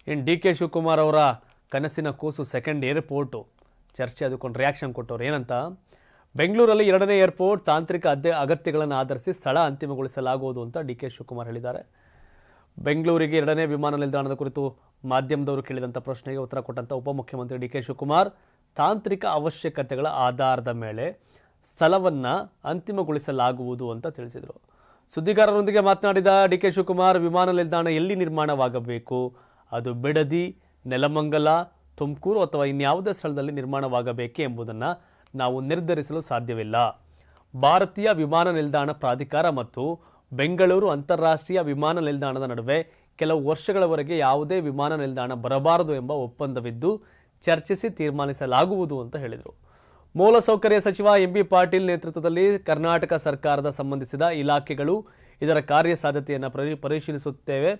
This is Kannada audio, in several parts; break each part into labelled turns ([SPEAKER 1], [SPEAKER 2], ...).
[SPEAKER 1] ಇನ್ನು ಡಿ ಕೆ ಶಿವಕುಮಾರ್ ಅವರ ಕನಸಿನ ಕೂಸು ಸೆಕೆಂಡ್ ಏರ್ಪೋರ್ಟು ಚರ್ಚೆ ಅದಕ್ಕೊಂದು ರಿಯಾಕ್ಷನ್ ಕೊಟ್ಟವ್ರು. ಏನಂತ, ಬೆಂಗಳೂರಲ್ಲಿ 2ನೇ ಏರ್ಪೋರ್ಟ್ ತಾಂತ್ರಿಕ ಅಗತ್ಯಗಳನ್ನು ಆಧರಿಸಿ ಸ್ಥಳ ಅಂತಿಮಗೊಳಿಸಲಾಗುವುದು ಅಂತ ಡಿ ಕೆ ಶಿವಕುಮಾರ್ ಹೇಳಿದ್ದಾರೆ. ಬೆಂಗಳೂರಿಗೆ 2ನೇ ವಿಮಾನ ನಿಲ್ದಾಣದ ಕುರಿತು ಮಾಧ್ಯಮದವರು ಕೇಳಿದಂಥ ಪ್ರಶ್ನೆಗೆ ಉತ್ತರ ಕೊಟ್ಟಂಥ ಉಪಮುಖ್ಯಮಂತ್ರಿ ಡಿ ಕೆ ಶಿವಕುಮಾರ್, ತಾಂತ್ರಿಕ ಅವಶ್ಯಕತೆಗಳ ಆಧಾರದ ಮೇಲೆ ಸ್ಥಳವನ್ನು ಅಂತಿಮಗೊಳಿಸಲಾಗುವುದು ಅಂತ ತಿಳಿಸಿದರು. ಸುದ್ದಿಗಾರರೊಂದಿಗೆ ಮಾತನಾಡಿದ ಡಿ ಕೆ ಶಿವಕುಮಾರ್, ವಿಮಾನ ನಿಲ್ದಾಣ ಎಲ್ಲಿ ನಿರ್ಮಾಣವಾಗಬೇಕು, ಅದು ಬಿಡದಿ, ನೆಲಮಂಗಲ, ತುಮಕೂರು ಅಥವಾ ಇನ್ಯಾವುದೇ ಸ್ಥಳದಲ್ಲಿ ನಿರ್ಮಾಣವಾಗಬೇಕೆ ಎಂಬುದನ್ನು ನಾವು ನಿರ್ಧರಿಸಲು ಸಾಧ್ಯವಿಲ್ಲ. ಭಾರತೀಯ ವಿಮಾನ ನಿಲ್ದಾಣ ಪ್ರಾಧಿಕಾರ ಮತ್ತು ಬೆಂಗಳೂರು ಅಂತಾರಾಷ್ಟ್ರೀಯ ವಿಮಾನ ನಿಲ್ದಾಣದ ನಡುವೆ ಕೆಲವು ವರ್ಷಗಳವರೆಗೆ ಯಾವುದೇ ವಿಮಾನ ನಿಲ್ದಾಣ ಬರಬಾರದು ಎಂಬ ಒಪ್ಪಂದವಿದ್ದು ಚರ್ಚಿಸಿ ತೀರ್ಮಾನಿಸಲಾಗುವುದು ಅಂತ ಹೇಳಿದರು. ಮೂಲಸೌಕರ್ಯ ಸಚಿವ ಎಂಬಿ ಪಾಟೀಲ್ ನೇತೃತ್ವದಲ್ಲಿ ಕರ್ನಾಟಕ ಸರ್ಕಾರದ ಸಂಬಂಧಿಸಿದ ಇಲಾಖೆಗಳು ಇದರ ಕಾರ್ಯಸಾಧ್ಯತೆಯನ್ನು ಪರಿಶೀಲಿಸುತ್ತೇವೆ.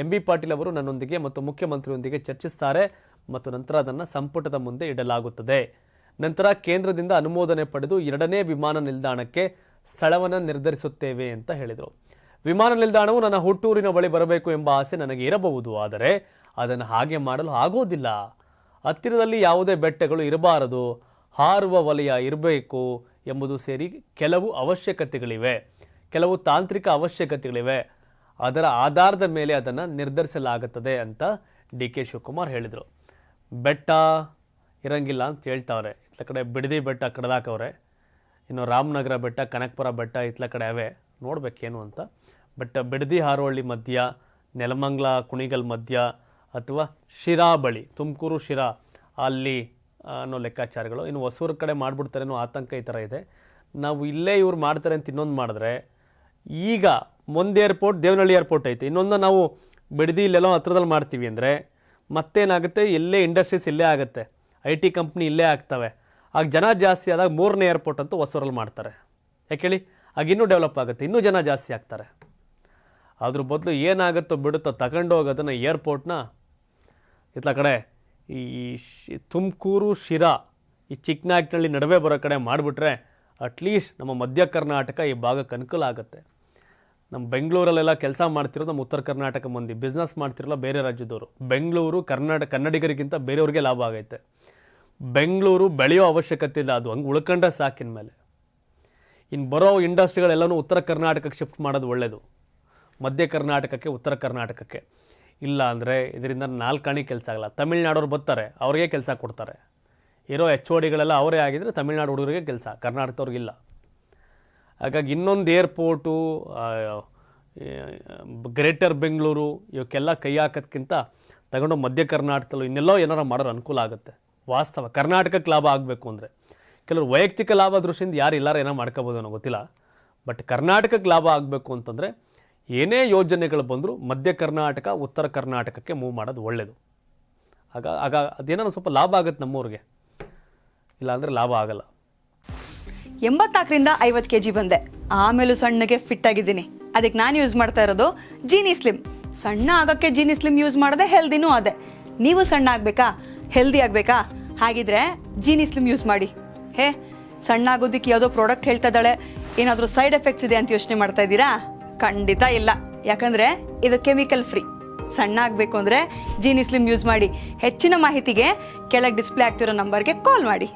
[SPEAKER 1] ಎಂಬಿ ಪಾಟೀಲ್ ಅವರು ನನ್ನೊಂದಿಗೆ ಮತ್ತು ಮುಖ್ಯಮಂತ್ರಿಯೊಂದಿಗೆ ಚರ್ಚಿಸುತ್ತಾರೆ ಮತ್ತು ನಂತರ ಅದನ್ನು ಸಂಪುಟದ ಮುಂದೆ ಇಡಲಾಗುತ್ತದೆ. ನಂತರ ಕೇಂದ್ರದಿಂದ ಅನುಮೋದನೆ ಪಡೆದು 2ನೇ ವಿಮಾನ ನಿಲ್ದಾಣಕ್ಕೆ ಸ್ಥಳವನ್ನು ನಿರ್ಧರಿಸುತ್ತೇವೆ ಅಂತ ಹೇಳಿದರು. ವಿಮಾನ ನಿಲ್ದಾಣವು ನನ್ನ ಹುಟ್ಟೂರಿನ ಬಳಿ ಬರಬೇಕು ಎಂಬ ಆಸೆ ನನಗೆ ಇರಬಹುದು, ಆದರೆ ಅದನ್ನು ಹಾಗೆ ಮಾಡಲು ಆಗೋದಿಲ್ಲ. ಹತ್ತಿರದಲ್ಲಿ ಯಾವುದೇ ಬೆಟ್ಟಗಳು ಇರಬಾರದು, ಹಾರುವ ವಲಯ ಇರಬೇಕು ಎಂಬುದು ಸೇರಿ ಕೆಲವು ಅವಶ್ಯಕತೆಗಳಿವೆ, ಕೆಲವು ತಾಂತ್ರಿಕ ಅವಶ್ಯಕತೆಗಳಿವೆ. ಅದರ ಆಧಾರದ ಮೇಲೆ ಅದನ್ನು ನಿರ್ಧರಿಸಲಾಗುತ್ತದೆ ಅಂತ ಡಿ ಕೆ ಶಿವಕುಮಾರ್ ಹೇಳಿದರು. ಬೆಟ್ಟ ಇರಂಗಿಲ್ಲ ಅಂತ ಹೇಳ್ತಾವ್ರೆ. ಇತ್ಲ ಕಡೆ ಬಿಡದಿ ಬೆಟ್ಟ ಕಡ್ದಾಕವ್ರೆ, ಇನ್ನು ರಾಮನಗರ ಬೆಟ್ಟ, ಕನಕಪುರ ಬೆಟ್ಟ ಇತ್ಲ ಕಡೆ ಅವೇ, ನೋಡ್ಬೇಕೇನು ಅಂತ. ಬಟ್ ಬಿಡದಿ ಹಾರೋಹಳ್ಳಿ ಮಧ್ಯ, ನೆಲಮಂಗಲ ಕುಣಿಗಲ್ ಮಧ್ಯ ಅಥವಾ ಶಿರಾ ಬಳಿ, ತುಮಕೂರು ಶಿರಾ ಅಲ್ಲಿ ಅನ್ನೋ ಲೆಕ್ಕಾಚಾರಗಳು. ಇನ್ನು ಹೊಸೂರು ಕಡೆ ಮಾಡಿಬಿಡ್ತಾರೆ ಅನ್ನೋ ಆತಂಕ ಈ ಥರ ಇದೆ. ನಾವು ಇಲ್ಲೇ ಇವ್ರು ಮಾಡ್ತಾರೆ ಅಂತ ಇನ್ನೊಂದು ಮಾಡಿದ್ರೆ, ಈಗ ಒಂದು ಏರ್ಪೋರ್ಟ್ ದೇವನಹಳ್ಳಿ ಏರ್ಪೋರ್ಟ್ ಐತೆ, ಇನ್ನೊಂದು ನಾವು ಬಿಡದಿ ಇಲ್ಲೆಲ್ಲೋ ಹತ್ರದಲ್ಲಿ ಮಾಡ್ತೀವಿ ಅಂದರೆ ಮತ್ತೇನಾಗುತ್ತೆ, ಎಲ್ಲೇ ಇಂಡಸ್ಟ್ರೀಸ್ ಇಲ್ಲೇ ಆಗುತ್ತೆ, IT ಕಂಪ್ನಿ ಇಲ್ಲೇ ಆಗ್ತವೆ. ಆಗ ಜನ ಜಾಸ್ತಿ ಆದಾಗ 3ನೇ ಏರ್ಪೋರ್ಟ್ ಅಂತೂ ಹೊಸೂರಲ್ಲಿ ಮಾಡ್ತಾರೆ. ಯಾಕೆ ಹೇಳಿ, ಆಗ ಇನ್ನೂ ಡೆವಲಪ್ ಆಗುತ್ತೆ, ಇನ್ನೂ ಜನ ಜಾಸ್ತಿ ಆಗ್ತಾರೆ. ಅದ್ರ ಬದಲು ಏನಾಗುತ್ತೋ ಬಿಡುತ್ತೋ ತಗೊಂಡು ಹೋಗೋದನ್ನು ಏರ್ಪೋರ್ಟ್ನ ಇತ್ಲ ಕಡೆ ಈ ತುಮಕೂರು ಶಿರಾ ಈ ಚಿಕ್ಕನಾಯಕನಹಳ್ಳಿ ನಡುವೆ ಬರೋ ಕಡೆ ಮಾಡಿಬಿಟ್ರೆ ಅಟ್ಲೀಸ್ಟ್ ನಮ್ಮ ಮಧ್ಯ ಕರ್ನಾಟಕ ಈ ಭಾಗಕ್ಕೆ ಅನುಕೂಲ ಆಗುತ್ತೆ. ನಮ್ಮ ಬೆಂಗಳೂರಲ್ಲೆಲ್ಲ ಕೆಲಸ ಮಾಡ್ತಿರೋದು ನಮ್ಮ ಉತ್ತರ ಕರ್ನಾಟಕ ಮಂದಿ, ಬಿಸ್ನೆಸ್ ಮಾಡ್ತಿರಲ್ಲ ಬೇರೆ ರಾಜ್ಯದವರು. ಬೆಂಗಳೂರು ಕನ್ನಡಿಗರಿಗಿಂತ ಬೇರೆಯವ್ರಿಗೆ ಲಾಭ ಆಗೈತೆ. ಬೆಂಗಳೂರು ಬೆಳೆಯೋ ಅವಶ್ಯಕತೆ ಇಲ್ಲ, ಅದು ಹಂಗೆ ಉಳ್ಕೊಂಡ್ರೆ ಸಾಕಿನ ಮೇಲೆ. ಇನ್ನು ಬರೋ ಇಂಡಸ್ಟ್ರಿಗಳೆಲ್ಲನೂ ಉತ್ತರ ಕರ್ನಾಟಕಕ್ಕೆ ಶಿಫ್ಟ್ ಮಾಡೋದು ಒಳ್ಳೆಯದು, ಮಧ್ಯ ಕರ್ನಾಟಕಕ್ಕೆ, ಉತ್ತರ ಕರ್ನಾಟಕಕ್ಕೆ. ಇಲ್ಲ ಅಂದರೆ ಇದರಿಂದ 4 ಆಣಿ ಕೆಲಸ ಆಗಲ್ಲ. ತಮಿಳ್ನಾಡವ್ರು ಬರ್ತಾರೆ, ಅವ್ರಿಗೆ ಕೆಲಸ ಕೊಡ್ತಾರೆ. ಇರೋ HODಗಳೆಲ್ಲ ಅವರೇ ಆಗಿದ್ರೆ ತಮಿಳ್ನಾಡು ಹುಡುಗರಿಗೆ ಕೆಲಸ, ಕರ್ನಾಟಕದವ್ರಿಗಿಲ್ಲ. ಹಾಗಾಗಿ ಇನ್ನೊಂದು ಏರ್ಪೋರ್ಟು, ಗ್ರೇಟರ್ ಬೆಂಗಳೂರು ಇವಕ್ಕೆಲ್ಲ ಕೈ ಹಾಕೋದ್ಕಿಂತ ತಗೊಂಡು ಮಧ್ಯ ಕರ್ನಾಟಕದಲ್ಲೂ ಇನ್ನೆಲ್ಲೋ ಏನಾರು ಮಾಡೋರು ಅನುಕೂಲ ಆಗುತ್ತೆ. ವಾಸ್ತವ ಕರ್ನಾಟಕಕ್ಕೆ ಲಾಭ ಆಗಬೇಕು ಅಂದರೆ, ಕೆಲವರು ವೈಯಕ್ತಿಕ ಲಾಭ ದೃಷ್ಟಿಯಿಂದ ಯಾರು ಎಲ್ಲರೂ ಏನೋ ಮಾಡ್ಕೋಬೋದು ಅನ್ನೋ ಗೊತ್ತಿಲ್ಲ. ಬಟ್ ಕರ್ನಾಟಕಕ್ಕೆ ಲಾಭ ಆಗಬೇಕು ಅಂತಂದರೆ ಏನೇ ಯೋಜನೆಗಳು ಬಂದರೂ ಮಧ್ಯ ಕರ್ನಾಟಕ, ಉತ್ತರ ಕರ್ನಾಟಕಕ್ಕೆ ಮೂವ್ ಮಾಡೋದು ಒಳ್ಳೆಯದು. ಆಗ ಅದೇನೋ ಸ್ವಲ್ಪ ಲಾಭ ಆಗುತ್ತೆ ನಮ್ಮೂರಿಗೆ, ಇಲ್ಲಾಂದರೆ ಲಾಭ ಆಗಲ್ಲ.
[SPEAKER 2] 84ರಿಂದ 50 kg ಬಂದೆ, ಆಮೇಲೂ ಸಣ್ಣಗೆ ಫಿಟ್ ಆಗಿದ್ದೀನಿ. ಅದಕ್ಕೆ ನಾನು ಯೂಸ್ ಮಾಡ್ತಾ ಇರೋದು ಜೀನಿ ಸ್ಲಿಮ್. ಸಣ್ಣ ಆಗೋಕ್ಕೆ ಜೀನಿ ಸ್ಲಿಮ್ ಯೂಸ್ ಮಾಡಿದೆ, ಹೆಲ್ದಿನೂ ಅದೇ. ನೀವು ಸಣ್ಣ ಆಗಬೇಕಾ, ಹೆಲ್ದಿ ಆಗಬೇಕಾ? ಹಾಗಿದ್ರೆ ಜೀನಿ ಸ್ಲಿಮ್ ಯೂಸ್ ಮಾಡಿ. ಸಣ್ಣ ಆಗೋದಕ್ಕೆ ಯಾವುದೋ ಪ್ರಾಡಕ್ಟ್ ಹೇಳ್ತಾ ಇದ್ದಾಳೆ, ಏನಾದರೂ ಸೈಡ್ ಎಫೆಕ್ಟ್ಸ್ ಇದೆ ಅಂತ ಯೋಚನೆ ಮಾಡ್ತಾ ಇದ್ದೀರಾ? ಖಂಡಿತ ಇಲ್ಲ, ಯಾಕಂದರೆ ಇದು ಕೆಮಿಕಲ್ ಫ್ರೀ. ಸಣ್ಣ ಆಗಬೇಕು ಅಂದರೆ ಜೀನಿ ಸ್ಲಿಮ್ ಯೂಸ್ ಮಾಡಿ. ಹೆಚ್ಚಿನ ಮಾಹಿತಿಗೆ ಕೆಳಗೆ ಡಿಸ್ಪ್ಲೇ ಆಗ್ತಿರೋ ನಂಬರ್ಗೆ ಕಾಲ್ ಮಾಡಿ.